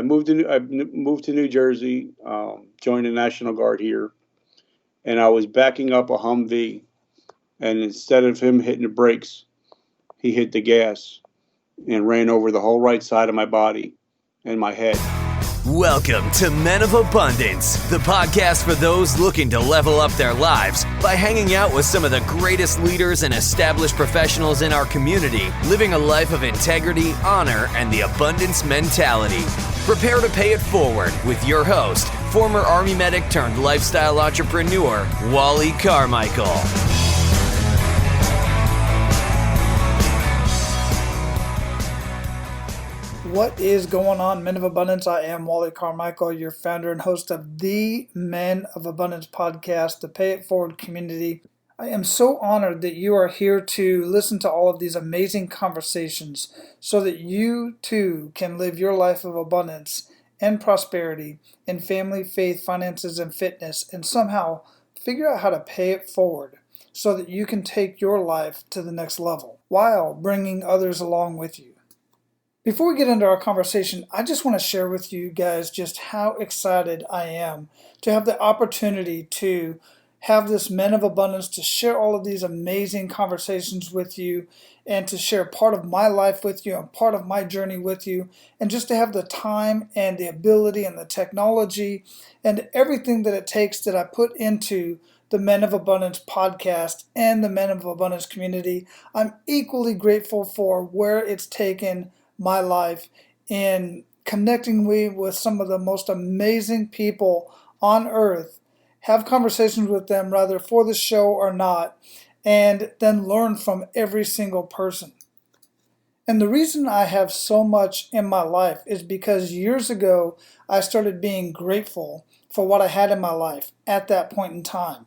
moved to New Jersey, joined the National Guard here, and I was backing up a Humvee, and instead of him hitting the brakes, he hit the gas and ran over the whole right side of my body and my head. Welcome to Men of Abundance, the podcast for those looking to level up their lives by hanging out with some of the greatest leaders and established professionals in our community, living a life of integrity, honor, and the abundance mentality. Prepare to pay it forward with your host, former Army medic turned lifestyle entrepreneur, Wally Carmichael. What is going on, Men of Abundance? I am Wally Carmichael, your founder and host of the Men of Abundance podcast, the Pay It Forward community. I am so honored that you are here to listen to all of these amazing conversations so that you too can live your life of abundance and prosperity in family, faith, finances, and fitness, and somehow figure out how to pay it forward so that you can take your life to the next level while bringing others along with you. Before we get into our conversation, I just want to share with you guys just how excited I am to have the opportunity to have this Men of Abundance, to share all of these amazing conversations with you and to share part of my life with you and part of my journey with you, and just to have the time and the ability and the technology and everything that it takes that I put into the Men of Abundance podcast and the Men of Abundance community. I'm equally grateful for where it's taken my life in connecting me with some of the most amazing people on earth, have conversations with them, rather for the show or not, and then learn from every single person. And the reason I have so much in my life is because years ago, I started being grateful for what I had in my life at that point in time.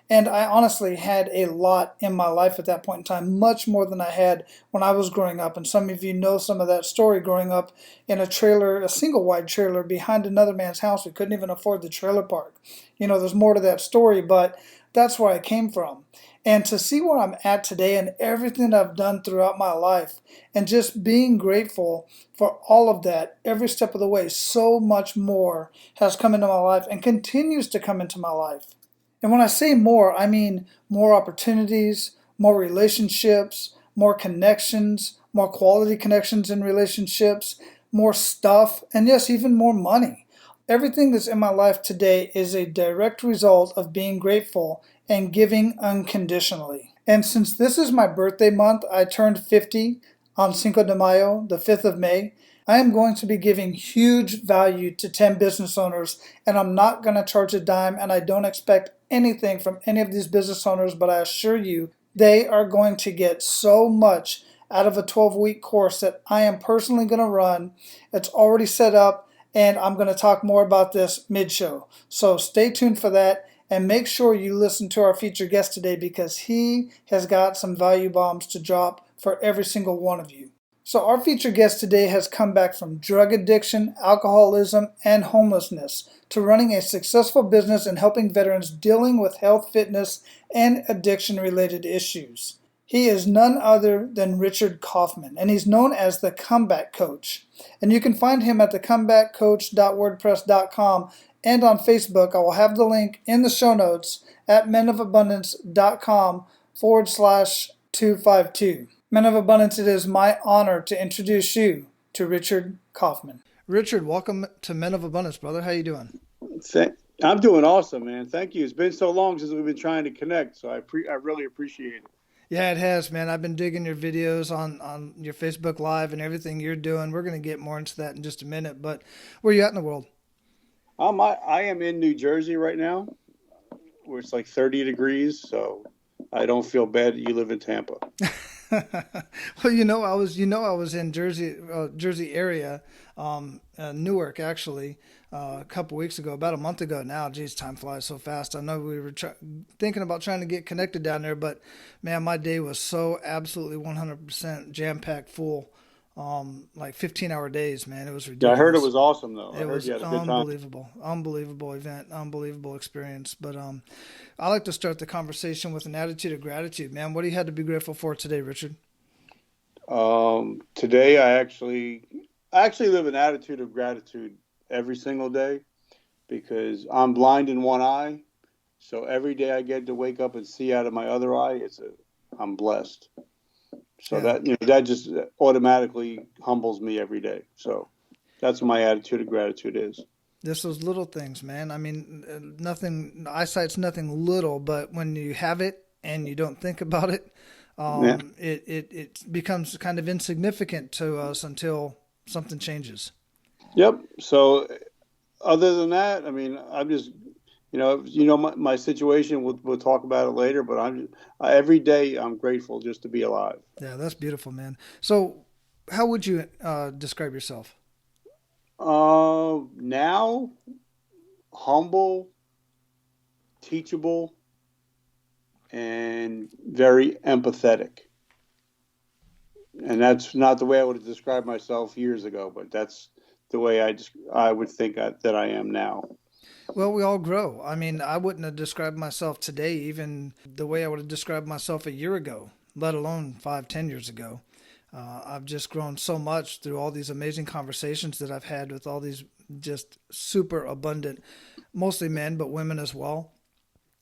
And I honestly had a lot in my life at that point in time, much more than I had when I was growing up. And some of you know some of that story, growing up in a trailer, a single wide trailer behind another man's house. We couldn't even afford the trailer park. You know, there's more to that story, but that's where I came from. And to see where I'm at today and everything that I've done throughout my life, and just being grateful for all of that every step of the way, so much more has come into my life and continues to come into my life. And when I say more, I mean more opportunities, more relationships, more connections, more quality connections in relationships, more stuff, and yes, even more money. Everything that's in my life today is a direct result of being grateful and giving unconditionally. And since this is my birthday month, I turned 50 on Cinco de Mayo, the 5th of May. I am going to be giving huge value to 10 business owners, and I'm not going to charge a dime, and I don't expect anything from any of these business owners, but I assure you they are going to get so much out of a 12-week course that I am personally going to run. It's already set up, and I'm going to talk more about this mid-show. So stay tuned for that, and make sure you listen to our featured guest today because he has got some value bombs to drop for every single one of you. So our featured guest today has come back from drug addiction, alcoholism, and homelessness to running a successful business and helping veterans dealing with health, fitness, and addiction-related issues. He is none other than Richard Kaufman, and he's known as the Comeback Coach. And you can find him at thecomebackcoach.wordpress.com and on Facebook. I will have the link in the show notes at menofabundance.com/252. Men of Abundance, it is my honor to introduce you to Richard Kaufman. Richard, welcome to Men of Abundance, brother. How you doing? I'm doing awesome, man. Thank you. It's been so long since we've been trying to connect, so I really appreciate it. Yeah, it has, man. I've been digging your videos on your Facebook Live and everything you're doing. We're going to get more into that in just a minute, but where are you at in the world? I am in New Jersey right now, where it's like 30 degrees, so I don't feel bad that you live in Tampa. Well, I was in Jersey area, Newark actually, a couple weeks ago, about a month ago now. Geez, time flies so fast. I know we were thinking about trying to get connected down there, but man, my day was so absolutely 100% jam-packed full. Like 15-hour days, man. It was ridiculous. Yeah, I heard it was awesome though. It was unbelievable event, unbelievable experience. But I like to start the conversation with an attitude of gratitude, man. What do you have to be grateful for today, Richard? Today I actually I actually live an attitude of gratitude every single day because I'm blind in one eye. So every day I get to wake up and see out of my other eye, I'm blessed. So Yeah, that just automatically humbles me every day. So that's what my attitude of gratitude is. just those little things, man. I mean, nothing. Eyesight's nothing little, but when you have it and you don't think about it, Yeah. it becomes kind of insignificant to us until something changes. Yep. So other than that, I mean, I'm just my situation. We'll talk about it later, but every day I'm grateful just to be alive. Yeah, that's beautiful, man. So, how would you describe yourself? Now humble, teachable, and very empathetic. And that's not the way I would have described myself years ago, but that's the way I would think that I am now. Well, we all grow. I mean, I wouldn't have described myself today even the way I would have described myself a year ago, let alone 5, 10 years ago. I've just grown so much through all these amazing conversations that I've had with all these just super abundant, mostly men, but women as well.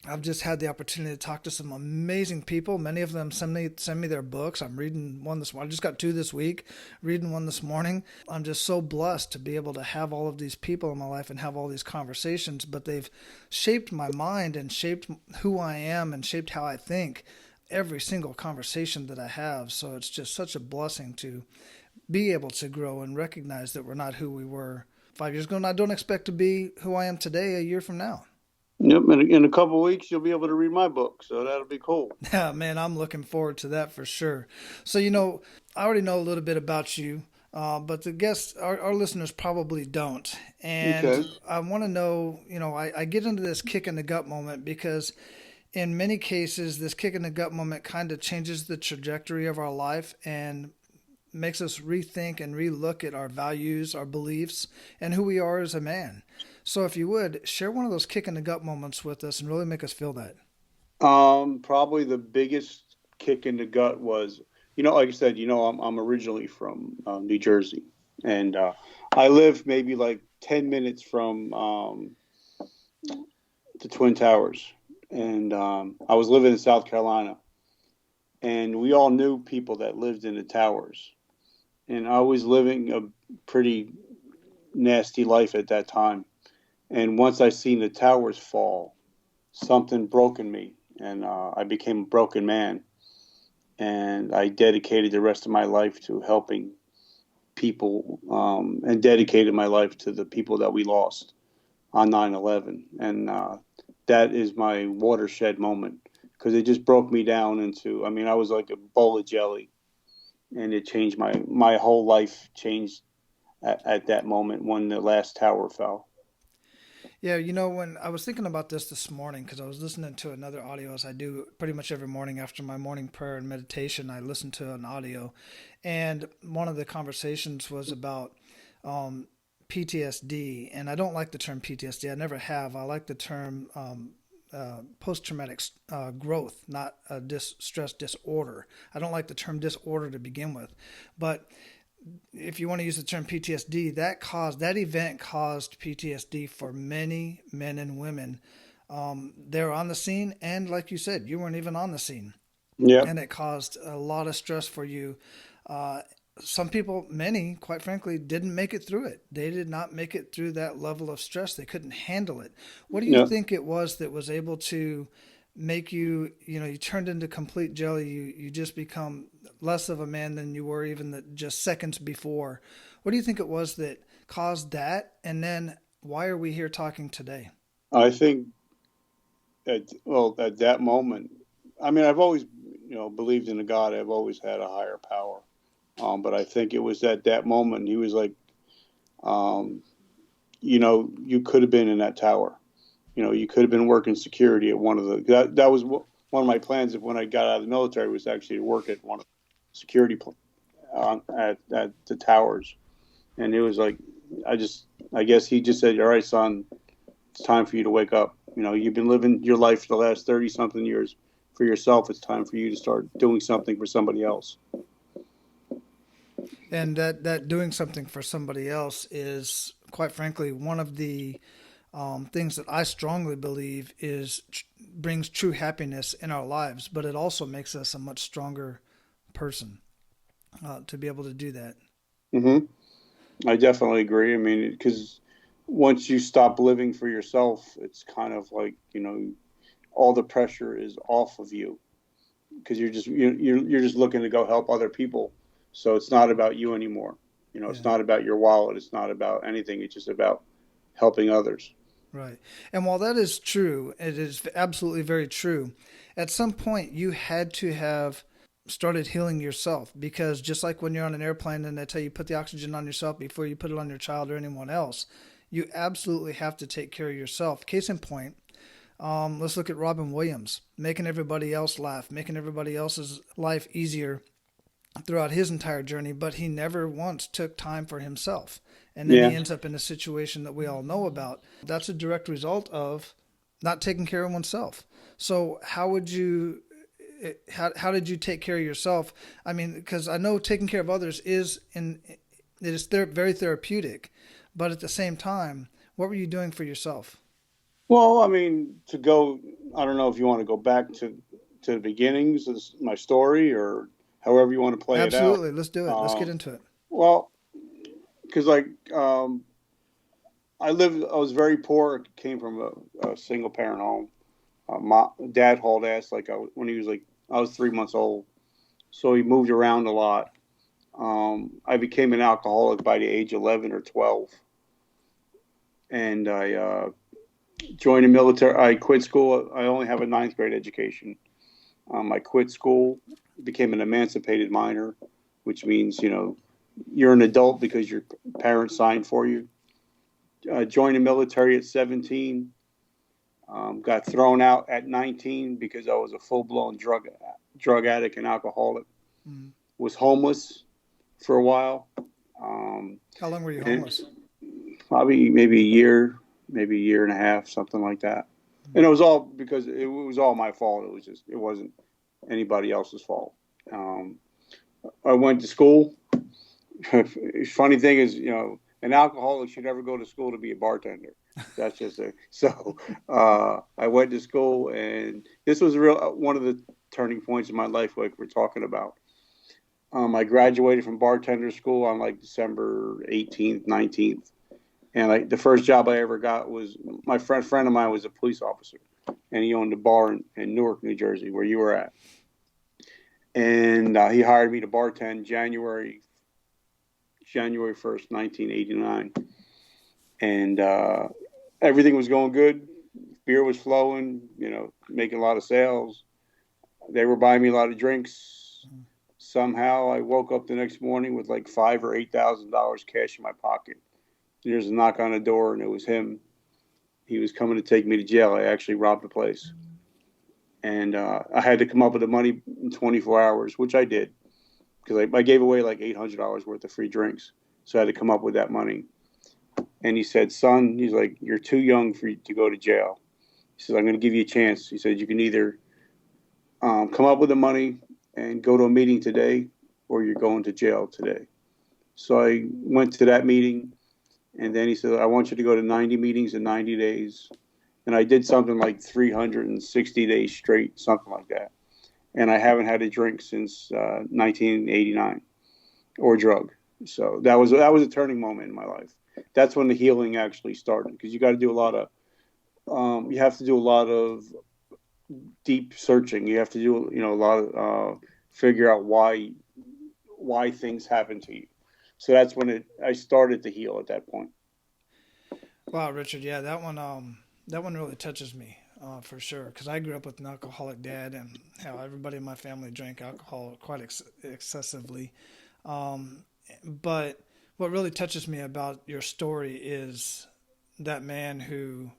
I've just had the opportunity to talk to some amazing people. Many of them send me their books. I'm reading one this morning. I just got two this week, reading one this morning. I'm just so blessed to be able to have all of these people in my life and have all these conversations, but they've shaped my mind and shaped who I am and shaped how I think every single conversation that I have. So it's just such a blessing to be able to grow and recognize that we're not who we were 5 years ago. And I don't expect to be who I am today a year from now. Yep. In a couple of weeks, you'll be able to read my book, so that'll be cool. Yeah, man, I'm looking forward to that for sure. So, I already know a little bit about you, but the guests, our listeners probably don't. And Okay. I want to know, I get into this kick in the gut moment because in many cases, this kick in the gut moment kind of changes the trajectory of our life and makes us rethink and relook at our values, our beliefs, and who we are as a man. So, if you would, share one of those kick in the gut moments with us and really make us feel that. Probably the biggest kick in the gut was, like I said, I'm originally from New Jersey, and I live maybe like 10 minutes from the Twin Towers, and I was living in South Carolina, and we all knew people that lived in the towers, and I was living a pretty nasty life at that time. And once I seen the towers fall, something broke in me, and I became a broken man. And I dedicated the rest of my life to helping people, and dedicated my life to the people that we lost on 9/11. And that is my watershed moment because it just broke me down into, I mean, I was like a bowl of jelly, and it changed my whole life changed at that moment when the last tower fell. Yeah, when I was thinking about this morning, because I was listening to another audio, as I do pretty much every morning after my morning prayer and meditation, I listen to an audio. And one of the conversations was about PTSD. And I don't like the term PTSD, I never have. I like the term post traumatic growth, not a stress disorder. I don't like the term disorder to begin with. But if you want to use the term PTSD, that event caused PTSD for many men and women. They're on the scene, and like you said, you weren't even on the scene, Yep. and it caused a lot of stress for you. Some people, many, quite frankly, didn't make it through it. They did not make it through that level of stress. They couldn't handle it. What do you Yep. think it was that was able to make you, you turned into complete jelly. You just become less of a man than you were even just seconds before. What do you think it was that caused that? And then why are we here talking today? I think at that moment, I mean, I've always, believed in a God. I've always had a higher power. But I think it was at that moment he was like, um, you could have been in that tower. You could have been working security at one of the. That was one of my plans. If when I got out of the military was actually to work at one of the security at the towers. And it was like, I guess he just said, "All right, son, it's time for you to wake up. You've been living your life for the last 30 something years for yourself. It's time for you to start doing something for somebody else." And that doing something for somebody else is, quite frankly, one of the things that I strongly believe brings true happiness in our lives, but it also makes us a much stronger person to be able to do that. Hmm. I definitely agree. I mean, because once you stop living for yourself, it's kind of like, all the pressure is off of you because you're just looking to go help other people. So it's not about you anymore. It's Yeah. not about your wallet. It's not about anything. It's just about helping others. Right. And while that is true, it is absolutely very true. At some point, you had to have started healing yourself, because just like when you're on an airplane and they tell you put the oxygen on yourself before you put it on your child or anyone else, you absolutely have to take care of yourself. Case in point, let's look at Robin Williams, making everybody else laugh, making everybody else's life easier throughout his entire journey, but he never once took time for himself. And then Yeah. he ends up in a situation that we all know about. That's a direct result of not taking care of oneself. So how did you take care of yourself? I mean, because I know taking care of others very therapeutic, but at the same time, what were you doing for yourself? Well, I mean, I don't know if you want to go back to the beginnings of my story or however you want to play it out. Absolutely. Let's do it. Let's get Um, into it. well, because I was very poor. Came from a single parent home. My dad hauled ass when he was I was 3 months old, so he moved around a lot. I became an alcoholic by the age of 11 or 12, and I joined the military. I quit school. I only have a ninth grade education. I quit school, became an emancipated minor, which means you're an adult because your parents signed for you. Joined the military at 17. Got thrown out at 19 because I was a full-blown drug addict and alcoholic. Mm. Was homeless for a while. How long were you homeless? Probably maybe a year and a half, something like that. And it was all because it was all my fault. It wasn't anybody else's fault. I went to school. Funny thing is, an alcoholic should never go to school to be a bartender. That's just it. So I went to school, and this was one of the turning points in my life, like we're talking about. I graduated from bartender school on December 18th, 19th. And the first job I ever got was my friend of mine was a police officer, and he owned a bar in Newark, New Jersey, where you were at. And he hired me to bartend January 1st, 1989. And everything was going good. Beer was flowing, making a lot of sales. They were buying me a lot of drinks. Somehow I woke up the next morning with $5,000 or $8,000 cash in my pocket. There's a knock on the door, and it was him. He was coming to take me to jail. I actually robbed the place. And I had to come up with the money in 24 hours, which I did, because I gave away $800 worth of free drinks. So I had to come up with that money. And he said, son, he's like, you're too young for you to go to jail. He said, I'm going to give you a chance. He said, you can either come up with the money and go to a meeting today, or you're going to jail today. So I went to that meeting. And then he said, I want you to go to 90 meetings in 90 days. And I did something like 360 days straight, something like that. And I haven't had a drink since 1989 or drug. So that was a turning moment in my life. That's when the healing actually started, because you got to do a lot of, you have to do a lot of deep searching. You have to do, a lot of, figure out why things happen to you. So that's when I started to heal at that point. Wow, Richard, yeah, that one really touches me for sure, because I grew up with an alcoholic dad, and how everybody in my family drank alcohol quite excessively. But what really touches me about your story is that man who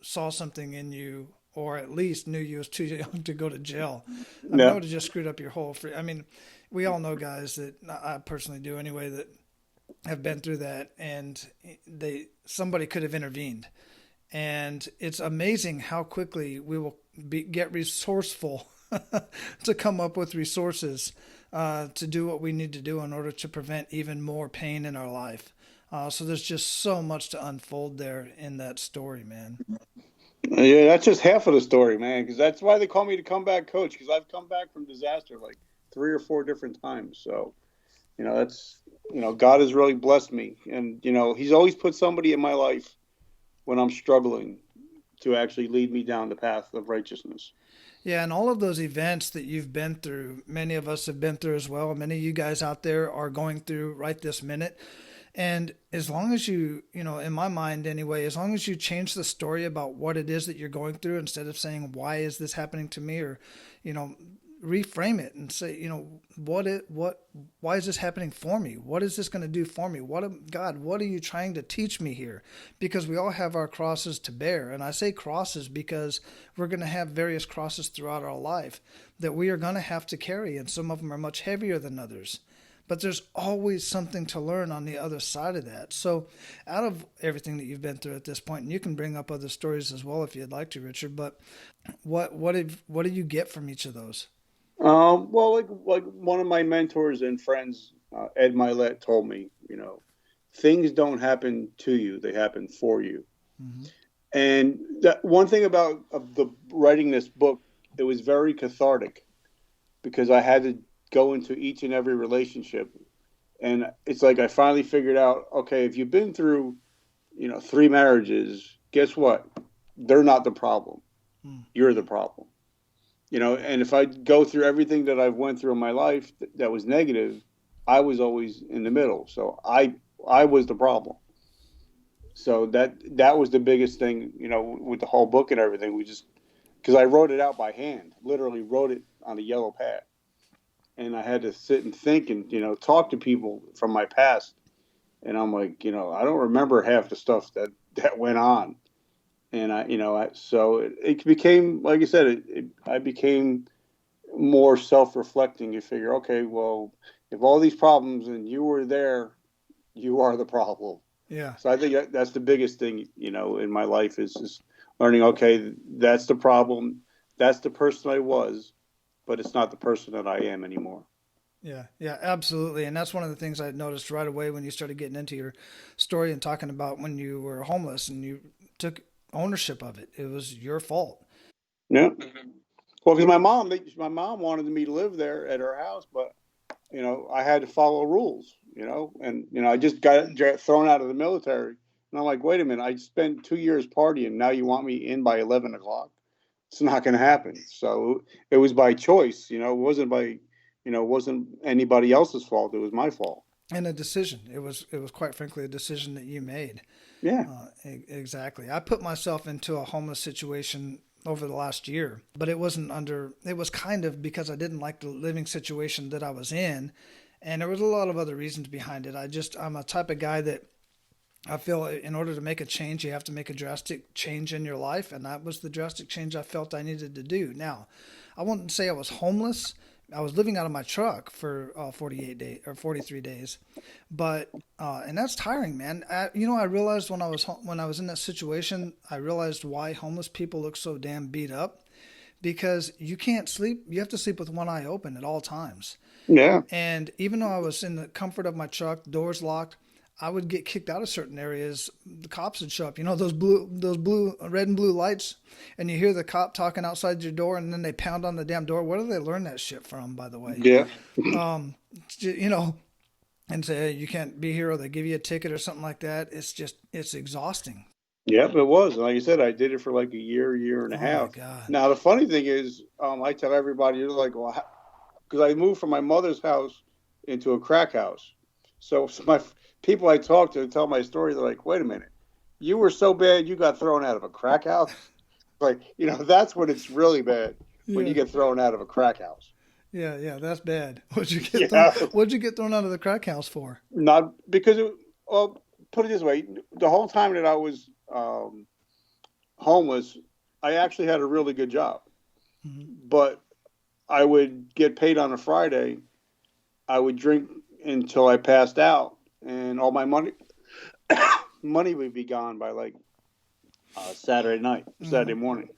saw something in you, or at least knew you was too young to go to jail. I mean, that Yeah. would have just screwed up your whole free. I mean, we all know guys that, I personally do anyway, that have been through that, and somebody could have intervened. And it's amazing how quickly we will get resourceful to come up with resources to do what we need to do in order to prevent even more pain in our life. So there's just so much to unfold there in that story, man. Yeah, that's just half of the story, man. Because that's why they call me the comeback coach. Because I've come back from disaster like 3 or 4 different times. So that's God has really blessed me, and He's always put somebody in my life when I'm struggling to actually lead me down the path of righteousness. Yeah, and all of those events that you've been through, many of us have been through as well. Many of you guys out there are going through right this minute. And as long as you, in my mind anyway, as long as you change the story about what it is that you're going through instead of saying, why is this happening to me? Or, reframe it and say, why is this happening for me? What is this going to do for me? God, what are you trying to teach me here? Because we all have our crosses to bear. And I say crosses because we're going to have various crosses throughout our life that we are going to have to carry. And some of them are much heavier than others. But there's always something to learn on the other side of that. So out of everything that you've been through at this point, and you can bring up other stories as well if you'd like to, Richard, but what do you get from each of those? Well, like one of my mentors and friends, Ed Milet, told me, things don't happen to you; they happen for you. Mm-hmm. And that one thing about the writing this book, it was very cathartic because I had to go into each and every relationship, and it's like I finally figured out, okay, if you've been through, 3 marriages, guess what? They're not the problem. You're the problem. And if I go through everything that I've went through in my life that was negative, I was always in the middle. So I was the problem. So that was the biggest thing, with the whole book and everything. Because I wrote it out by hand, literally wrote it on a yellow pad. And I had to sit and think and, talk to people from my past. And I'm like, I don't remember half the stuff that went on. And so it became, like I said, I became more self-reflecting. You figure, okay, well, if all these problems and you were there, you are the problem. Yeah. So I think that's the biggest thing, in my life is just learning, okay, that's the problem. That's the person I was, but it's not the person that I am anymore. Yeah, absolutely. And that's one of the things I noticed right away when you started getting into your story and talking about when you were homeless and you took ownership of it. It was your fault. Yeah. Well, because my mom wanted me to live there at her house, but I had to follow rules. And I just got thrown out of the military, and I'm like, wait a minute, I spent 2 years partying. Now you want me in by 11 o'clock? It's not going to happen. So it was by choice. It wasn't wasn't anybody else's fault. It was my fault. And a decision. It was quite frankly a decision that you made. Yeah. Exactly. I put myself into a homeless situation over the last year, but it was kind of because I didn't like the living situation that I was in. And there was a lot of other reasons behind it. I'm a type of guy that I feel in order to make a change, you have to make a drastic change in your life. And that was the drastic change I felt I needed to do. Now, I wouldn't say I was homeless. I was living out of my truck for 48 days or 43 days, but and that's tiring, man. I realized when I was in that situation, I realized why homeless people look so damn beat up, because you can't sleep. You have to sleep with one eye open at all times. Yeah. And even though I was in the comfort of my truck, doors locked, I would get kicked out of certain areas. The cops would show up, those red and blue lights, and you hear the cop talking outside your door, and then they pound on the damn door. Where do they learn that shit from, by the way? Yeah. And say, hey, you can't be here, or they give you a ticket or something like that. It's exhausting. Yep, it was. Like I said, I did it for like a year and a half. My God. Now, the funny thing is, I tell everybody, you're like, well, because I moved from my mother's house into a crack house. So my people I talk to tell my story. They're like, wait a minute, you were so bad you got thrown out of a crack house? Like, that's when it's really bad, when you get thrown out of a crack house. Yeah, that's bad. What'd you get thrown out of the crack house for? Not because put it this way, the whole time that I was homeless, I actually had a really good job. Mm-hmm. But I would get paid on a Friday. I would drink until I passed out, and all my money would be gone by like Saturday morning.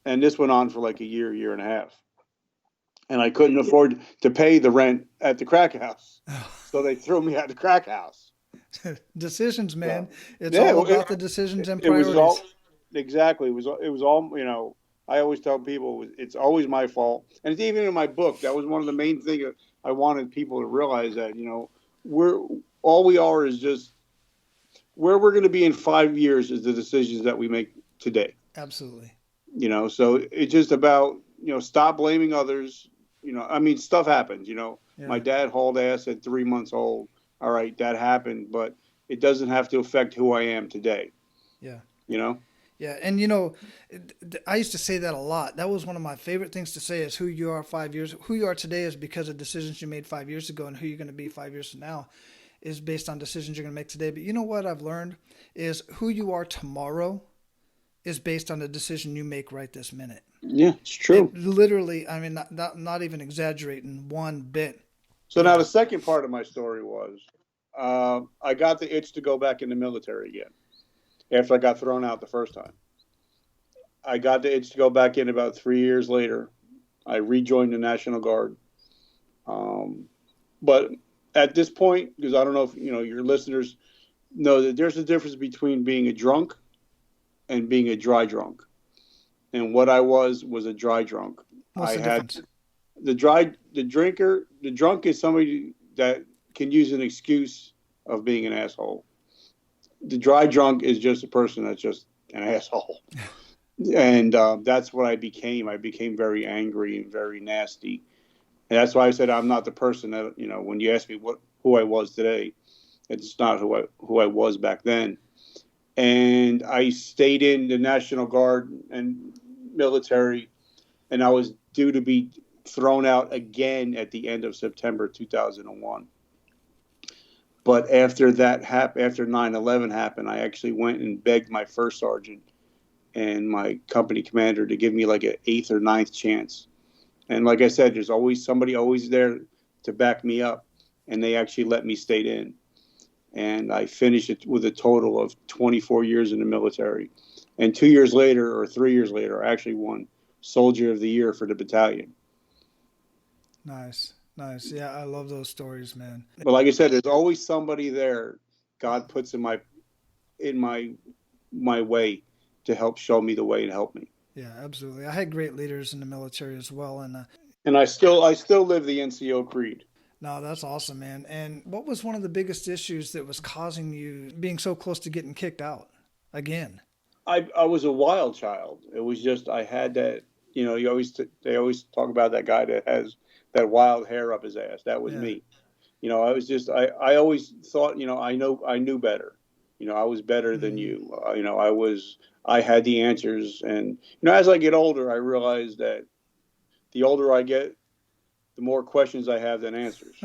And this went on for like a year and a half. and I couldn't afford to pay the rent at the crack house. So they threw me at the crack house. Decisions, man. It's Yeah, all about the decisions and it was all priorities. exactly. It was all. I always tell people it's always my fault, and it's even in my book. That was one of the main things I wanted people to realize that we're all we are is just where we're going to be in 5 years is the decisions that we make today. Absolutely. So it's just about stop blaming others. I mean, stuff happens. My Yeah. dad hauled ass at 3 months old. All right, that happened, but it doesn't have to affect who I am today. Yeah. You know. Yeah, and I used to say that a lot. That was one of my favorite things to say is who you are 5 years. Who you are today is because of decisions you made 5 years ago, and who you're going to be 5 years from now is based on decisions you're going to make today. But you know what I've learned is who you are tomorrow is based on the decision you make right this minute. Yeah, it's true. Literally, I mean, not even exaggerating one bit. So now the second part of my story was I got the itch to go back in the military again after I got thrown out the first time. I got the itch to go back in about 3 years later. I rejoined the National Guard. But at this point, because I don't know if your listeners know that there's a difference between being a drunk and being a dry drunk. And what I was a dry drunk. What's the difference? The drunk is somebody that can use an excuse of being an asshole. The dry drunk is just a person that's just an asshole. And that's what I became. I became very angry and very nasty. And that's why I said I'm not the person that, when you ask me who I was today, it's not who I was back then. And I stayed in the National Guard and military, and I was due to be thrown out again at the end of September 2001. But after that happened, after 9/11 happened, I actually went and begged my first sergeant and my company commander to give me like an eighth or ninth chance. And like I said, there's always somebody always there to back me up, and they actually let me stay in. And I finished it with a total of 24 years in the military. And 2 years later, or 3 years later, I actually won Soldier of the Year for the battalion. Nice. Yeah, I love those stories, man. But like I said, there's always somebody there God puts in my way to help show me the way and help me. Yeah, absolutely. I had great leaders in the military as well, and I still live the NCO creed. No, that's awesome, man. And what was one of the biggest issues that was causing you being so close to getting kicked out again? I was a wild child. It was just I had that. They always talk about that guy that has that wild hair up his ass. That was me. I was just I always thought I knew better. I was better than you. I had the answers, and as I get older, I realize that the older I get, the more questions I have than answers.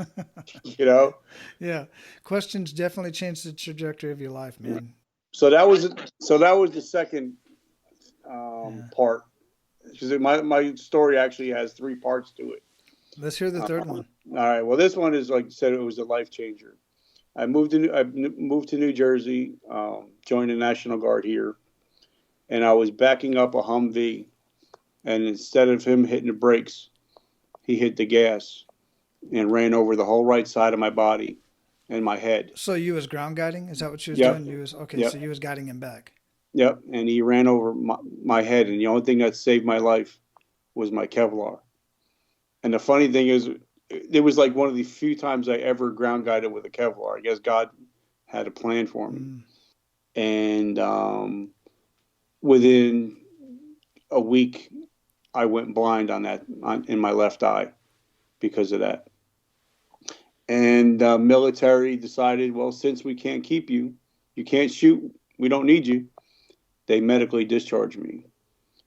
Yeah, questions definitely change the trajectory of your life, man. So that was the second part, because my story actually has three parts to it. Let's hear the third one. All right. Well, this one is, like you said, it was a life changer. I moved to New Jersey, joined the National Guard here, and I was backing up a Humvee, and instead of him hitting the brakes, he hit the gas and ran over the whole right side of my body and my head. So you was ground guiding? Is that what you was Yep. doing? You was okay. Yep. So you was guiding him back. Yep. And he ran over my head, and the only thing that saved my life was my Kevlar. And the funny thing is, it was like one of the few times I ever ground guided with a Kevlar. I guess God had a plan for me. And within a week, I went blind in my left eye because of that. And military decided, well, since we can't keep you, you can't shoot, we don't need you. They medically discharged me.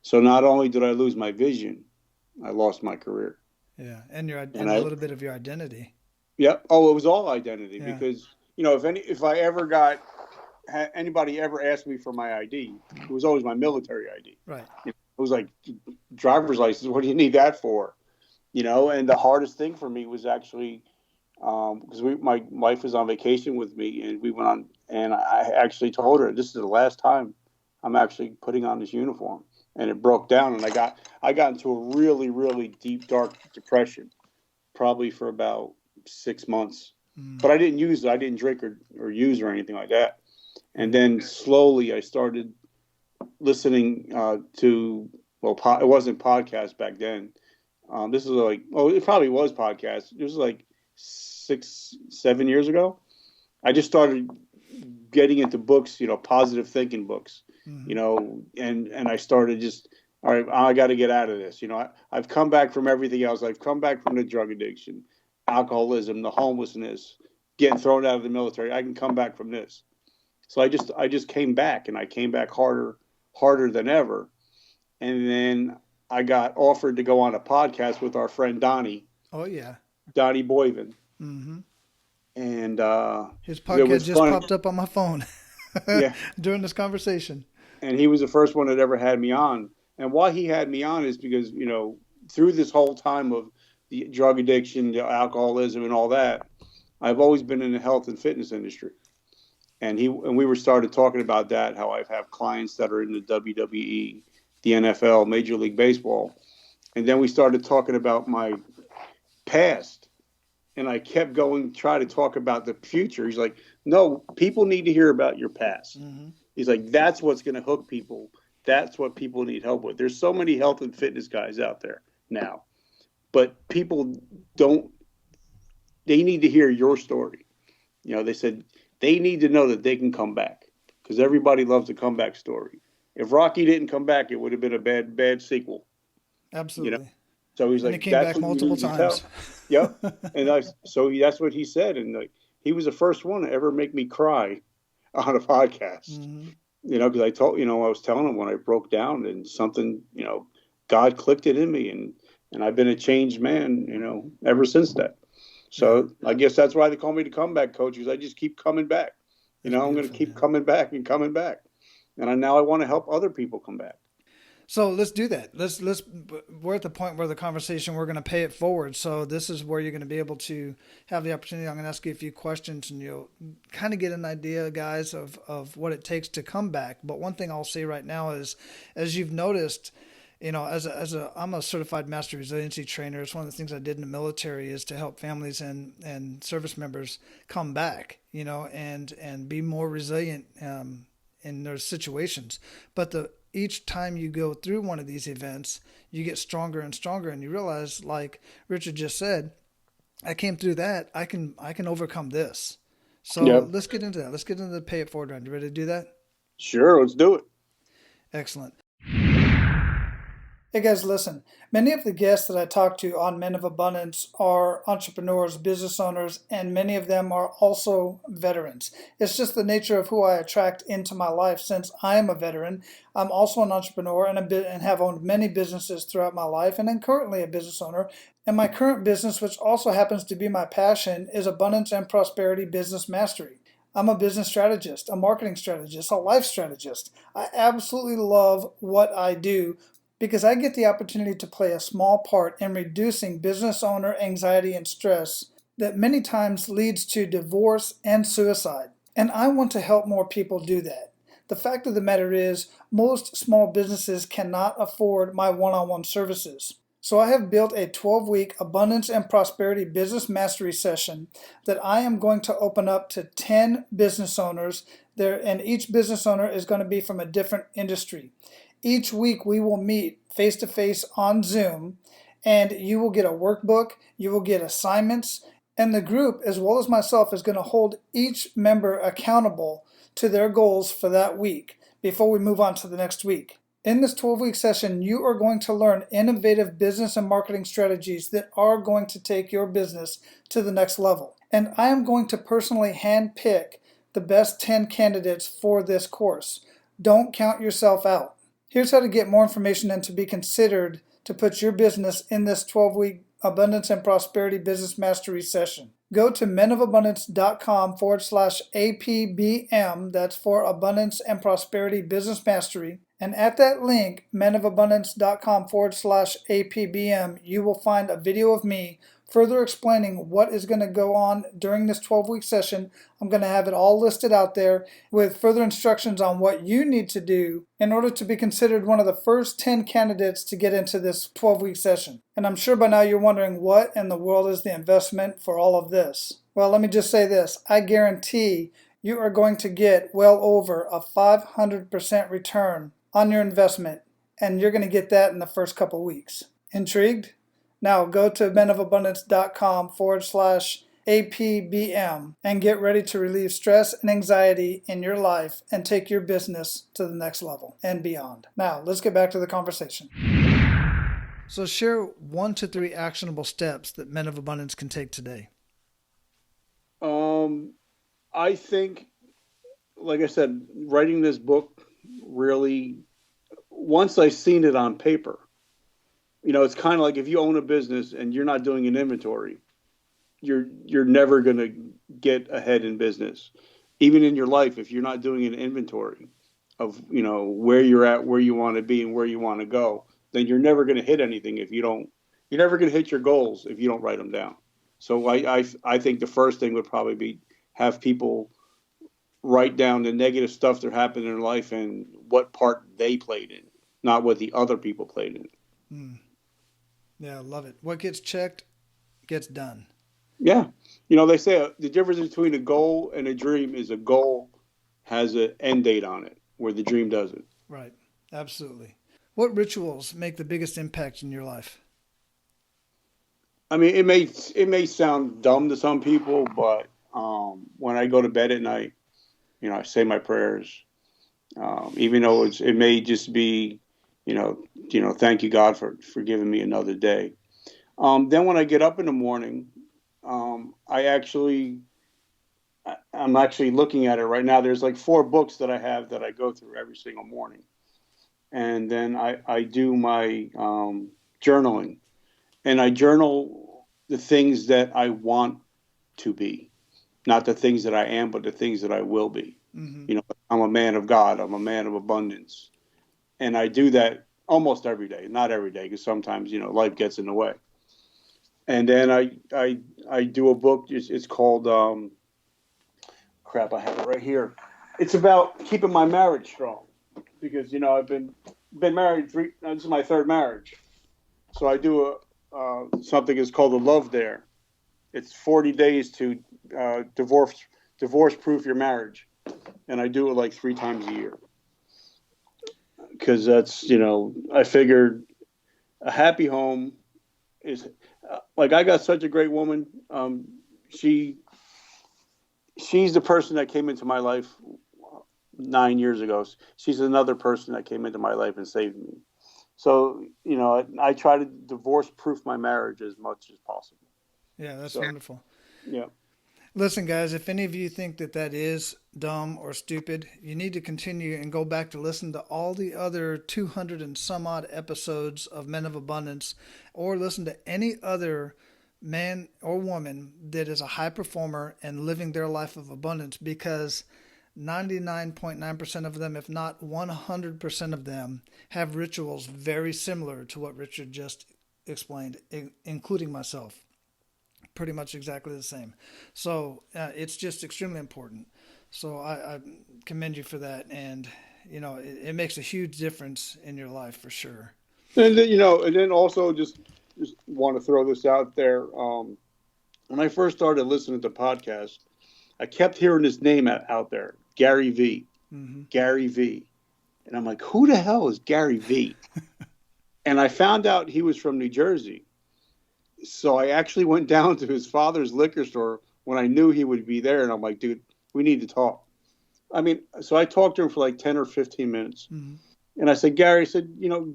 So not only did I lose my vision, I lost my career. Yeah, and a little bit of your identity. Yep. Oh, it was all identity because if I ever had anybody ever asked me for my ID, it was always my military ID. Right. It was like driver's license. What do you need that for? And the hardest thing for me was actually because my wife was on vacation with me, and we went on, and I actually told her this is the last time I'm actually putting on this uniform. and it broke down, and I got into a really, really deep, dark depression, probably for about 6 months. But I didn't use it. I didn't drink or use or anything like that. And then slowly I started listening to, well, it wasn't podcast back then. This is like, oh, it probably was podcast. It was like 6, 7 years ago. I just started getting into books, positive thinking books, and I started just, all right, I got to get out of this. I've come back from everything else. I've come back from the drug addiction, alcoholism, the homelessness, getting thrown out of the military. I can come back from this. So I just came back, and I came back harder than ever. And then I got offered to go on a podcast with our friend Donnie. Oh yeah, Donnie Boyven. Mm-hmm. And his podcast just popped up on my phone. Yeah, during this conversation. And he was the first one that ever had me on. And why he had me on is because, through this whole time of the drug addiction, the alcoholism, and all that, I've always been in the health and fitness industry. And we were started talking about that, how I have clients that are in the WWE, the NFL, Major League Baseball. And then we started talking about my past. And I kept going, try to talk about the future. He's like, no, people need to hear about your past. Mm-hmm. He's like, that's what's going to hook people. That's what people need help with. There's so many health and fitness guys out there now, but people they need to hear your story. They said they need to know that they can come back, because everybody loves a comeback story. If Rocky didn't come back, it would have been a bad sequel. Absolutely. So he's and like, he came back multiple times. Yep. And that's what he said. And he was the first one to ever make me cry on a podcast. Mm-hmm. Because I was telling him when I broke down, and something, God clicked it in me, and I've been a changed man, ever since that. So I guess that's why they call me the comeback coach, because I just keep coming back. I'm going to keep coming back and coming back. And now I want to help other people come back. So let's do that. We're at the point where the conversation, we're going to pay it forward. So this is where you're going to be able to have the opportunity. I'm going to ask you a few questions, and you'll kind of get an idea, guys, of what it takes to come back. But one thing I'll say right now is, as you've noticed, I'm a certified master resiliency trainer. It's one of the things I did in the military is to help families and service members come back, and be more resilient in their situations. But each time you go through one of these events, you get stronger and stronger, and you realize, like Richard just said, I came through that. I can overcome this. So Let's get into that. Let's get into the pay it forward round. You ready to do that? Sure, let's do it. Excellent. Hey guys, listen. Many of the guests that I talk to on Men of Abundance are entrepreneurs, business owners, and many of them are also veterans. It's just the nature of who I attract into my life. Since I am a veteran, I'm also an entrepreneur and have owned many businesses throughout my life, and I'm currently a business owner. And my current business, which also happens to be my passion, is Abundance and Prosperity Business Mastery. I'm a business strategist, a marketing strategist, a life strategist. I absolutely love what I do, because I get the opportunity to play a small part in reducing business owner anxiety and stress that many times leads to divorce and suicide. And I want to help more people do that. The fact of the matter is, most small businesses cannot afford my one-on-one services. So I have built a 12-week Abundance and Prosperity Business Mastery session that I am going to open up to 10 business owners there, and each business owner is going to be from a different industry. Each week we will meet face-to-face on Zoom, and you will get a workbook, you will get assignments, and the group, as well as myself, is going to hold each member accountable to their goals for that week before we move on to the next week. In this 12-week session, you are going to learn innovative business and marketing strategies that are going to take your business to the next level. And I am going to personally handpick the best 10 candidates for this course. Don't count yourself out. Here's how to get more information and to be considered to put your business in this 12-week Abundance and Prosperity Business Mastery session. Go to menofabundance.com/APBM, that's for Abundance and Prosperity Business Mastery. And at that link, menofabundance.com/APBM, you will find a video of me further explaining what is going to go on during this 12-week session. I'm going to have it all listed out there with further instructions on what you need to do in order to be considered one of the first 10 candidates to get into this 12-week session. And I'm sure by now you're wondering, what in the world is the investment for all of this? Well, let me just say this. I guarantee you are going to get well over a 500% return on your investment, and you're going to get that in the first couple of weeks. Intrigued? Now go to menofabundance.com/APBM and get ready to relieve stress and anxiety in your life and take your business to the next level and beyond. Now let's get back to the conversation. So share 1 to 3 actionable steps that Men of Abundance can take today. I think, like I said, writing this book really, once I seen it on paper, it's kind of like if you own a business and you're not doing an inventory, you're never going to get ahead in business. Even in your life, if you're not doing an inventory of, where you're at, where you want to be and where you want to go, then you're never going to hit anything you're never going to hit your goals if you don't write them down. So I think the first thing would probably be have people write down the negative stuff that happened in their life and what part they played in, not what the other people played in. Yeah, I love it. What gets checked gets done. Yeah. They say the difference between a goal and a dream is a goal has an end date on it, where the dream doesn't. Right. Absolutely. What rituals make the biggest impact in your life? I mean, it may sound dumb to some people, but when I go to bed at night, I say my prayers, even though it may just be, thank you, God, for giving me another day. Then when I get up in the morning, I'm actually looking at it right now. There's like 4 books that I have that I go through every single morning. And then I do my journaling, and I journal the things that I want to be, not the things that I am, but the things that I will be. Mm-hmm. I'm a man of God. I'm a man of abundance. And I do that almost every day, not every day, because sometimes, life gets in the way. And then I do a book. It's called, I have it right here. It's about keeping my marriage strong, because, I've been married this is my 3rd marriage. So I do something is called a Love Dare. It's 40 days to divorce-proof your marriage. And I do it like 3 times a year. Because that's, I figured a happy home is, like, I got such a great woman. She's the person that came into my life 9 years ago. She's another person that came into my life and saved me. So, I try to divorce-proof my marriage as much as possible. Yeah, that's wonderful. Yeah. Listen, guys, if any of you think that is dumb or stupid, you need to continue and go back to listen to all the other 200 and some odd episodes of Men of Abundance, or listen to any other man or woman that is a high performer and living their life of abundance, because 99.9% of them, if not 100% of them, have rituals very similar to what Richard just explained, including myself. Pretty much exactly the same. So it's just extremely important. So I commend you for that. And, it makes a huge difference in your life for sure. And then, and then also just want to throw this out there. When I first started listening to podcasts, I kept hearing his name out there, Gary V. Mm-hmm. Gary V. And I'm like, who the hell is Gary V? And I found out he was from New Jersey. So I actually went down to his father's liquor store when I knew he would be there. And I'm like, dude, we need to talk. I mean, so I talked to him for like 10 or 15 minutes. Mm-hmm. And I said, Gary,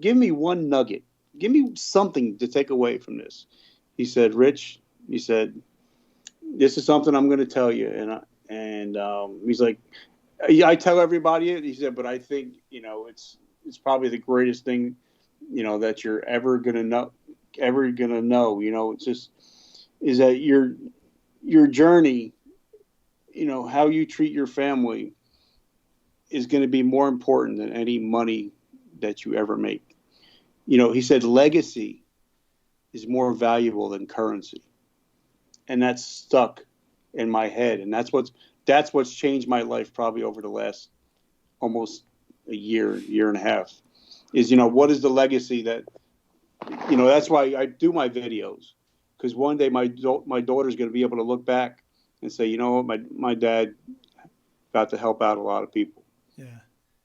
give me one nugget. Give me something to take away from this. He said, Rich, this is something I'm going to tell you. And he's like, I tell everybody it. He said, but I think, it's probably the greatest thing, that you're ever going to know. It's just is that your journey, how you treat your family is going to be more important than any money that you ever make. He said legacy is more valuable than currency. and that's stuck in my head. And that's what's changed my life probably over the last almost a year and a half, is, what is the legacy that, that's why I do my videos, because one day my daughter's going to be able to look back and say, you know what, my dad got to help out a lot of people. Yeah,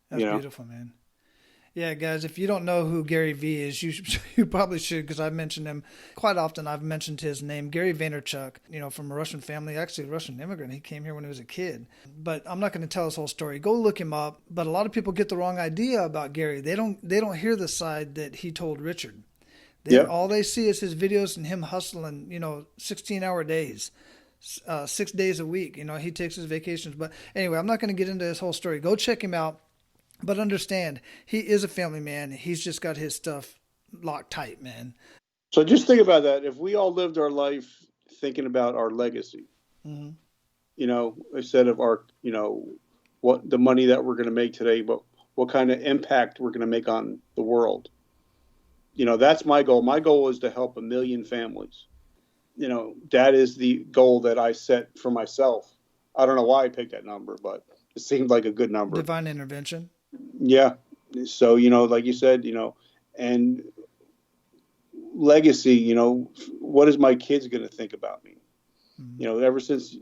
that's beautiful, man. Yeah, guys, if you don't know who Gary Vee is, you probably should, because I've mentioned him quite often. I've mentioned his name, Gary Vaynerchuk, from a Russian family, actually a Russian immigrant. He came here when he was a kid. But I'm not going to tell his whole story. Go look him up. But a lot of people get the wrong idea about Gary. They don't hear the side that he told Richard. All they see is his videos and him hustling, 16-hour days. 6 days a week. He takes his vacations. But anyway, I'm not going to get into his whole story. Go check him out. But understand, he is a family man. He's just got his stuff locked tight, man. So just think about that. If we all lived our life thinking about our legacy, instead of our, what the money that we're going to make today, but what kind of impact we're going to make on the world. That's my goal. My goal is to help 1 million families. That is the goal that I set for myself. I don't know why I picked that number, but it seemed like a good number. Divine intervention. Yeah. So, like you said, and legacy, what is my kids going to think about me? Mm-hmm. Ever since,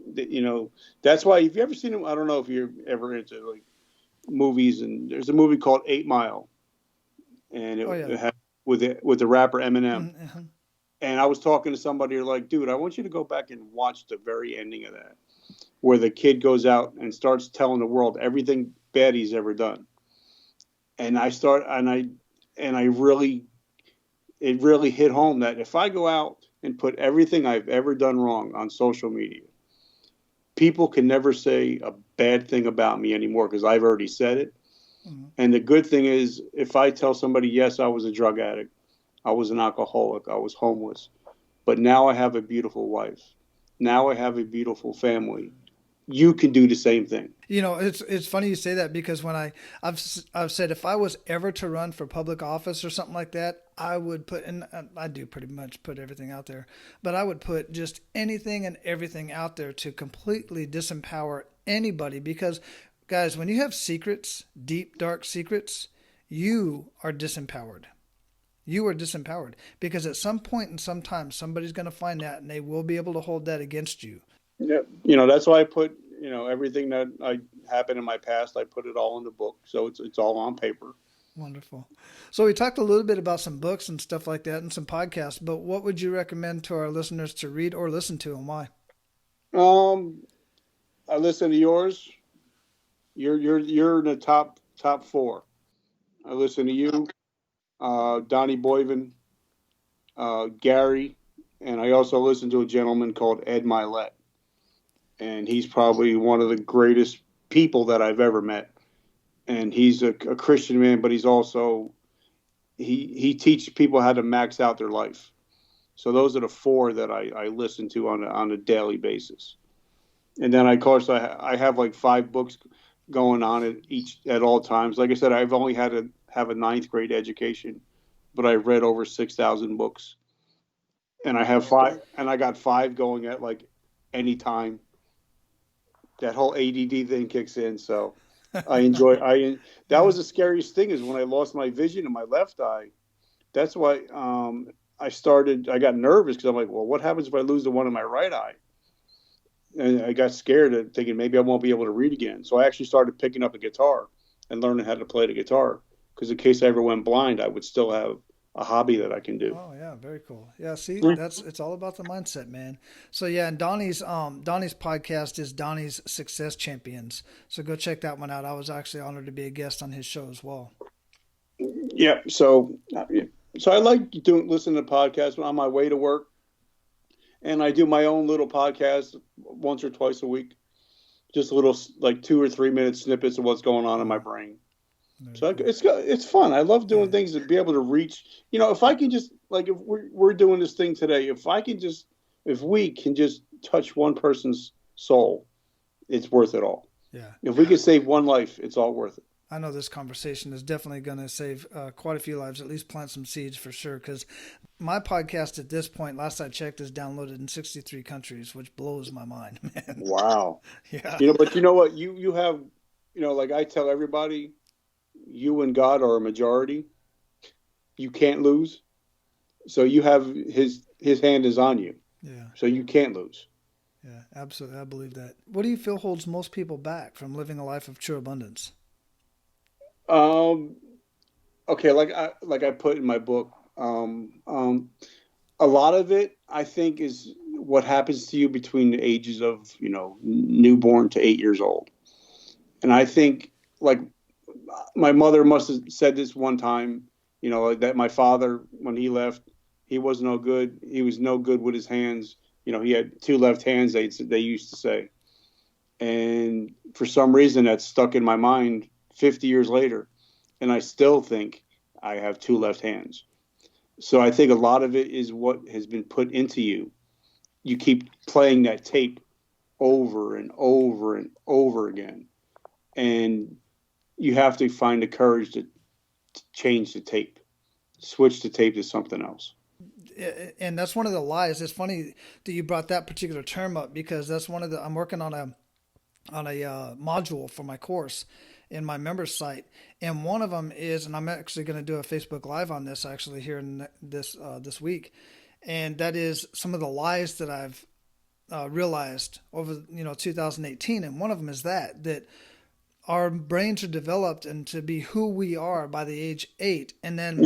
that's why, if you ever seen them, I don't know if you're ever into like movies, and there's a movie called 8 Mile, and it had with the rapper Eminem. Mm-hmm. And I was talking to somebody, like, dude, I want you to go back and watch the very ending of that, where the kid goes out and starts telling the world everything bad he's ever done. And it really hit home that if I go out and put everything I've ever done wrong on social media, people can never say a bad thing about me anymore, because I've already said it. Mm-hmm. And the good thing is, if I tell somebody, yes, I was a drug addict, I was an alcoholic, I was homeless, but now I have a beautiful wife. Now I have a beautiful family. You can do the same thing. It's funny you say that, because when I've said if I was ever to run for public office or something like that, I would put, and I do pretty much put everything out there, but I would put just anything and everything out there to completely disempower anybody. Because, guys, when you have secrets, deep, dark secrets, you are disempowered. You are disempowered, because at some point in some time, somebody's going to find that, and they will be able to hold that against you. Yeah, that's why I put, everything that happened in my past, I put it all in the book, so it's all on paper. Wonderful. So we talked a little bit about some books and stuff like that, and some podcasts. But what would you recommend to our listeners to read or listen to, and why? I listen to yours. You're in the top 4. I listen to you, Donnie Boyven, Gary, and I also listen to a gentleman called Ed Milet. And he's probably one of the greatest people that I've ever met. And he's a Christian man, but he's also, he teaches people how to max out their life. So those are the 4 that I listen to on a daily basis. And then, of course, I have like 5 books going on at all times. Like I said, I've only had to have a 9th grade education, but I've read over 6,000 books. And I have 5, and I got 5 going at like any time. That whole ADD thing kicks in, so I enjoy. That was the scariest thing, is when I lost my vision in my left eye. That's why I got nervous, because I'm like, well, what happens if I lose the one in my right eye? And I got scared of thinking maybe I won't be able to read again. So I actually started picking up a guitar and learning how to play the guitar, because in case I ever went blind, I would still have a hobby that I can do. Oh yeah, very cool. Yeah, see, it's all about the mindset, man. So yeah, and Donnie's podcast is Donnie's Success Champions. So go check that one out. I was actually honored to be a guest on his show as well. Yeah, so I like listening to podcasts when I'm on my way to work, and I do my own little podcast once or twice a week, just little like 2 or 3 minute snippets of what's going on in my brain. So it's fun. I love doing things to be able to reach. If I can just, like, if we're doing this thing today, if we can just touch one person's soul, it's worth it all. Yeah. If we can save one life, it's all worth it. I know this conversation is definitely going to save quite a few lives, at least plant some seeds for sure. Because my podcast at this point, last I checked, is downloaded in 63 countries, which blows my mind, man. Wow. Yeah. But you know what? You have, like I tell everybody, you and God are a majority. You can't lose. So you have his hand is on you. Yeah. So you can't lose. Yeah, absolutely. I believe that. What do you feel holds most people back from living a life of true abundance? Um, okay, like I put in my book, a lot of it I think is what happens to you between the ages of, newborn to 8 years old. And I think, like, my mother must have said this one time, that my father, when he left, he was no good. He was no good with his hands. He had two left hands, they used to say. And for some reason, that's stuck in my mind 50 years later. And I still think I have two left hands. So I think a lot of it is what has been put into you. You keep playing that tape over and over and over again. And you have to find the courage to change the tape, switch the tape to something else. And that's one of the lies. It's funny that you brought that particular term up, because that's one of the, I'm working on a module for my course in my members site, and one of them is, and I'm actually going to do a Facebook Live on this actually here in this week, and that is some of the lies that I've realized over 2018, and one of them is that our brains are developed and to be who we are by the age 8, and then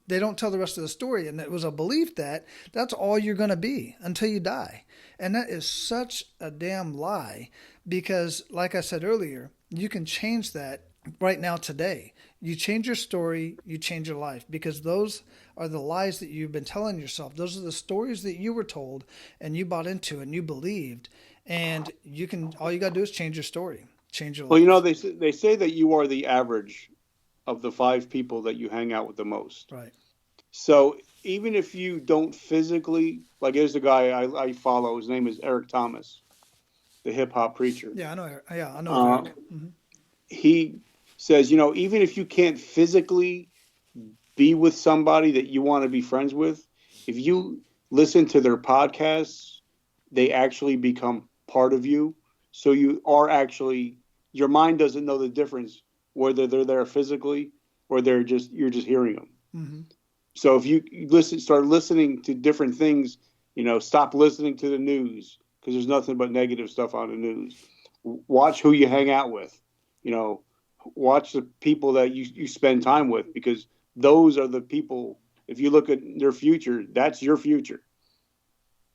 they don't tell the rest of the story, and it was a belief that that's all you're going to be until you die, and that is such a damn lie, because like I said earlier, you can change that right now today. You change your story, you change your life, because those are the lies that you've been telling yourself. Those are the stories that you were told and you bought into and you believed, and all you got to do is change your story. Change your life. Well, they say that you are the average of the 5 people that you hang out with the most. Right. So even if you don't physically, like there's a guy I follow, his name is Eric Thomas, the hip hop preacher. Yeah, I know. Yeah, I know. Eric. Mm-hmm. He says, even if you can't physically be with somebody that you want to be friends with, if you listen to their podcasts, they actually become part of you. So you are actually, your mind doesn't know the difference whether they're there physically or you're just hearing them. Mm-hmm. So if you start listening to different things, stop listening to the news, because there's nothing but negative stuff on the news. Watch who you hang out with, watch the people that you spend time with, because those are the people, if you look at their future, that's your future.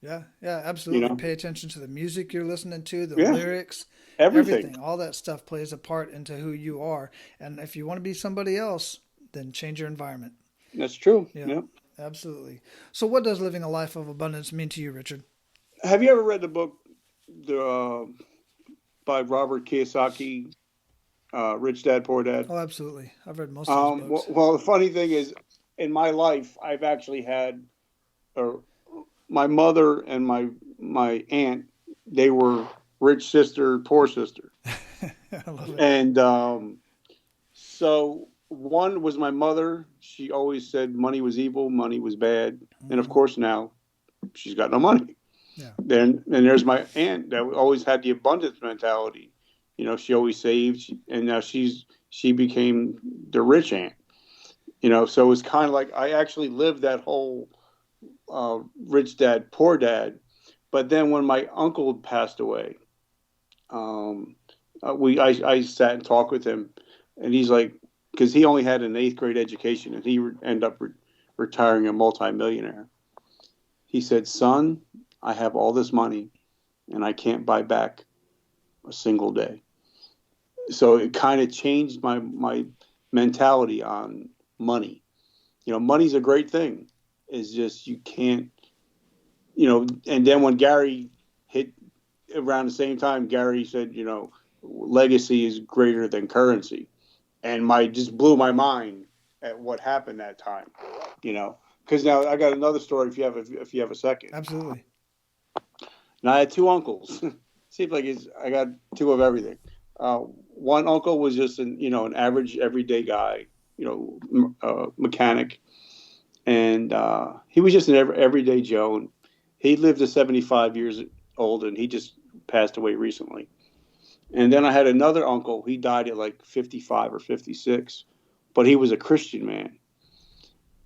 Yeah, absolutely. Pay attention to the music you're listening to, the lyrics, everything. All that stuff plays a part into who you are. And if you want to be somebody else, then change your environment. That's true. Yeah, absolutely. So what does living a life of abundance mean to you, Richard? Have you ever read the book by Robert Kiyosaki, Rich Dad, Poor Dad? Oh, absolutely. I've read most of his books. Well, the funny thing is, in my life, I've actually had my mother and my aunt, they were rich sister, poor sister. I love it. And so one was my mother. She always said money was evil, money was bad. Mm-hmm. And of course now she's got no money. Yeah. Then there's my aunt that always had the abundance mentality. She always saved, and now she became the rich aunt. So it was kind of like I actually lived that whole rich dad, poor dad. But then when my uncle passed away, I sat and talked with him, and he's like, because he only had an 8th grade education, and he ended up retiring a multimillionaire. He said, "Son, I have all this money, and I can't buy back a single day." So it kind of changed my mentality on money. Money's a great thing. It's just you can't, and then when Gary hit around the same time, Gary said, legacy is greater than currency. And just blew my mind at what happened that time, because now I got another story if you have a second. Absolutely. Now I had 2 uncles. Seems like I got 2 of everything. One uncle was just an average everyday guy, mechanic. And he was just an everyday Joe. And he lived to 75 years old, and he just passed away recently. And then I had another uncle. He died at like 55 or 56, but he was a Christian man,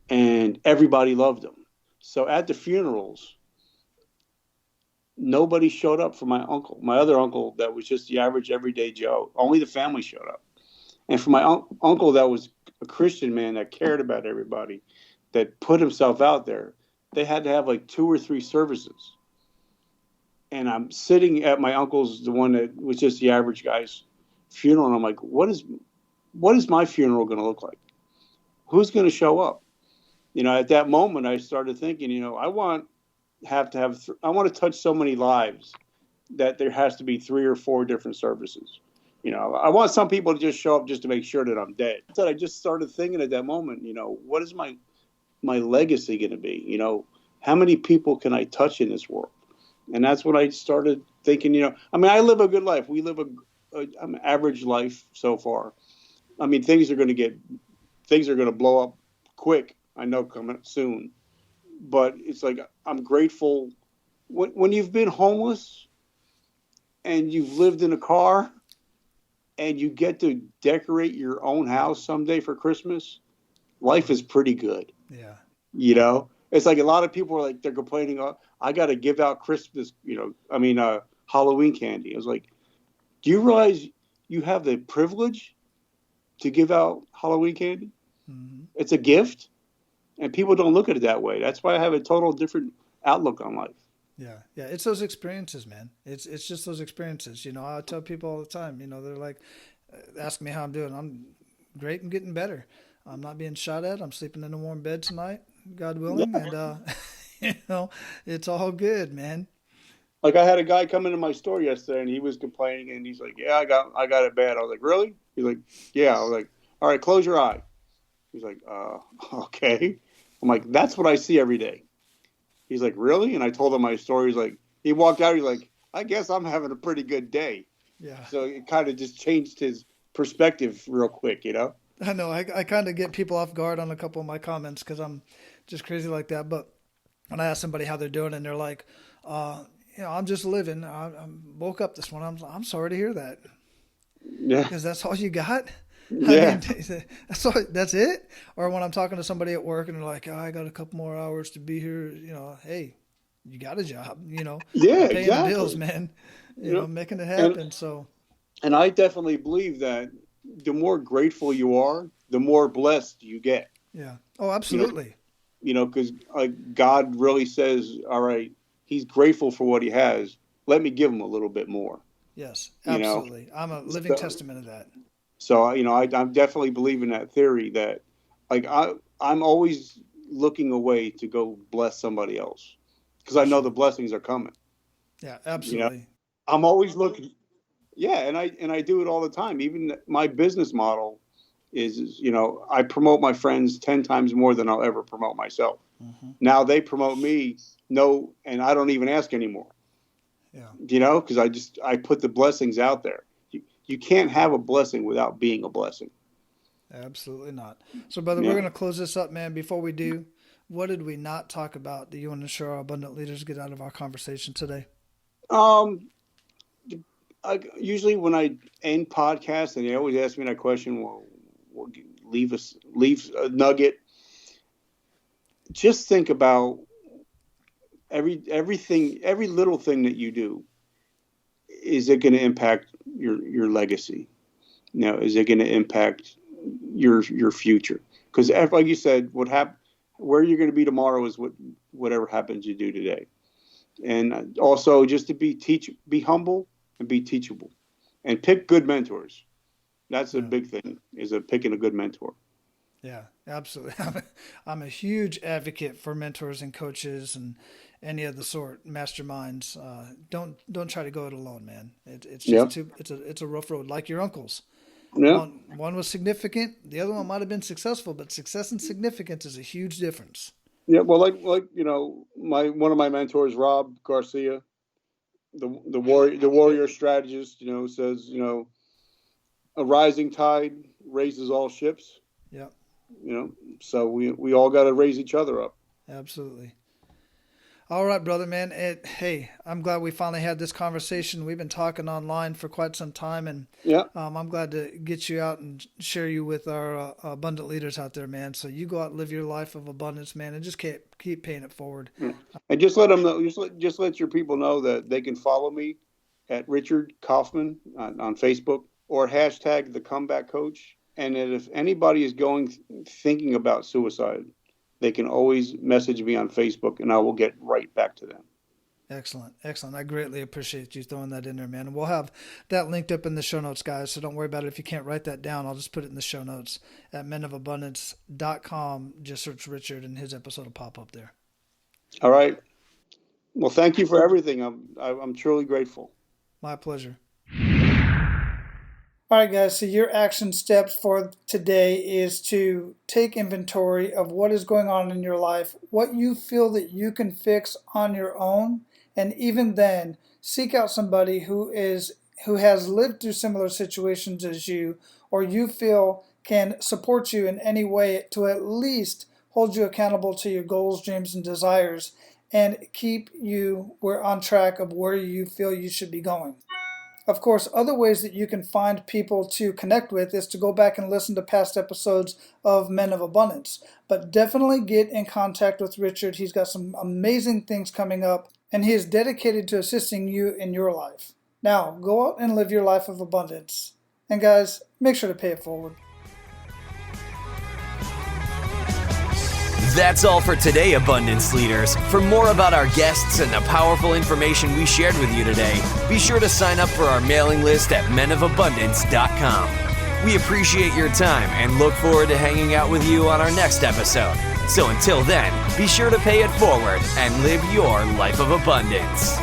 and everybody loved him. So at the funerals, nobody showed up for my uncle, my other uncle that was just the average everyday Joe. Only the family showed up. And for my uncle that was a Christian man that cared about everybody, that put himself out there, they had to have like 2 or 3 services. And I'm sitting at my uncle's, the one that was just the average guy's funeral, and I'm like, what is my funeral going to look like? Who's going to show up? At that moment, I started thinking, I want to touch so many lives that there has to be 3 or 4 different services. I want some people to just show up just to make sure that I'm dead. So I just started thinking at that moment, what is my legacy going to be? How many people can I touch in this world? And that's when I started thinking, I live a good life. We live an average life so far. Things are going to blow up quick. I know coming soon, but it's like, I'm grateful when you've been homeless and you've lived in a car and you get to decorate your own house someday for Christmas. Life is pretty good. Yeah. It's like a lot of people are like, they're complaining, I got to give out Christmas, Halloween candy. I was like, do you realize you have the privilege to give out Halloween candy? Mm-hmm. It's a gift, and people don't look at it that way. That's why I have a total different outlook on life. Yeah, yeah, it's those experiences, man. It's just those experiences. I tell people all the time. They're like, ask me how I'm doing. I'm great and getting better. I'm not being shot at. I'm sleeping in a warm bed tonight, God willing, and it's all good, man. Like I had a guy come into my store yesterday, and he was complaining, and he's like, "Yeah, I got it bad." I was like, "Really?" He's like, "Yeah." I was like, "All right, close your eye." He's like, "Okay." I'm like, "That's what I see every day." He's like, "Really?" And I told him my story. He's like, he walked out. He's like, "I guess I'm having a pretty good day." Yeah. So it kind of just changed his perspective real quick, I know. I kind of get people off guard on a couple of my comments because I'm just crazy like that. But when I ask somebody how they're doing, and they're like, I'm just living. I woke up this morning. I'm sorry to hear that. Yeah. Because that's all you got. Yeah. That's it. Or when I'm talking to somebody at work and they're like, I got a couple more hours to be here. Hey, you got a job. Yeah, You're paying the bills, exactly. man. You Making it and happen. So and I definitely believe that the more grateful you are, the more blessed you get. yeah. Oh, You know, absolutely. because God really says, all right, he's grateful for what he has. Let me give him a little bit more, Yes, you know? absolutely. I'm a living So, testament of that. I'm definitely believing that theory that like I'm always looking away to go bless somebody else because For I know the sure. blessings are coming, Yeah, you know? absolutely. I'm always looking. Yeah. And I do it all the time. Even my business model is, I promote my friends 10 times more than I'll ever promote myself. Hmm. Now they promote me, no, and I don't even ask anymore, Yeah, because I put the blessings out there. You can't have a blessing without being a blessing. absolutely not. So, brother, we're Yeah. going to close this up, man. Before we do, what did we not talk about that you want to ensure our abundant leaders get out of our conversation today? Um, usually when I end podcasts and they always ask me that question, well, leave a nugget. Just think about every little thing that you do. Is it going to impact your legacy? Is it going to impact your future? Because like you said, where you're going to be tomorrow is whatever happens you do today. And also just to be humble and be teachable, and pick good mentors. That's a Yeah. big thing. Picking a good mentor. Yeah, absolutely. I'm a huge advocate for mentors and coaches and any of the sort masterminds. Don't try to go it alone, man. It's just Yep. too. It's a rough road. Like your uncles. Yep. One was significant. The other one might have been successful, but success and significance is a huge difference. Yeah. Well, like my one of my mentors, Rob Garcia, the warrior strategist, says a rising tide raises all ships. Yep. So we all got to raise each other up. Absolutely. All right, brother, man. Hey, I'm glad we finally had this conversation. We've been talking online for quite some time, and Yeah. I'm glad to get you out and share you with our abundant leaders out there, man. So you go out and live your life of abundance, man, and just keep paying it forward. And just let them know. Just let your people know that they can follow me at Richard Kaufman on Facebook, or hashtag the Comeback Coach. And that if anybody is thinking about suicide, they can always message me on Facebook, and I will get right back to them. Excellent. Excellent. I greatly appreciate you throwing that in there, man. And we'll have that linked up in the show notes, guys. So don't worry about it. If you can't write that down, I'll just put it in the show notes at menofabundance.com. Just search Richard and his episode will pop up there. All right. Well, thank you for everything. I'm truly grateful. My pleasure. All right, guys, so your action steps for today is to take inventory of what is going on in your life, what you feel that you can fix on your own, and even then, seek out somebody who has lived through similar situations as you, or you feel can support you in any way to at least hold you accountable to your goals, dreams, and desires, and keep you on track of where you feel you should be going. Of course, other ways that you can find people to connect with is to go back and listen to past episodes of Men of Abundance. But definitely get in contact with Richard. He's got some amazing things coming up, and he is dedicated to assisting you in your life. Now, go out and live your life of abundance. And guys, make sure to pay it forward. That's all for today, Abundance Leaders. For more about our guests and the powerful information we shared with you today, be sure to sign up for our mailing list at menofabundance.com. We appreciate your time and look forward to hanging out with you on our next episode. So until then, be sure to pay it forward and live your life of abundance.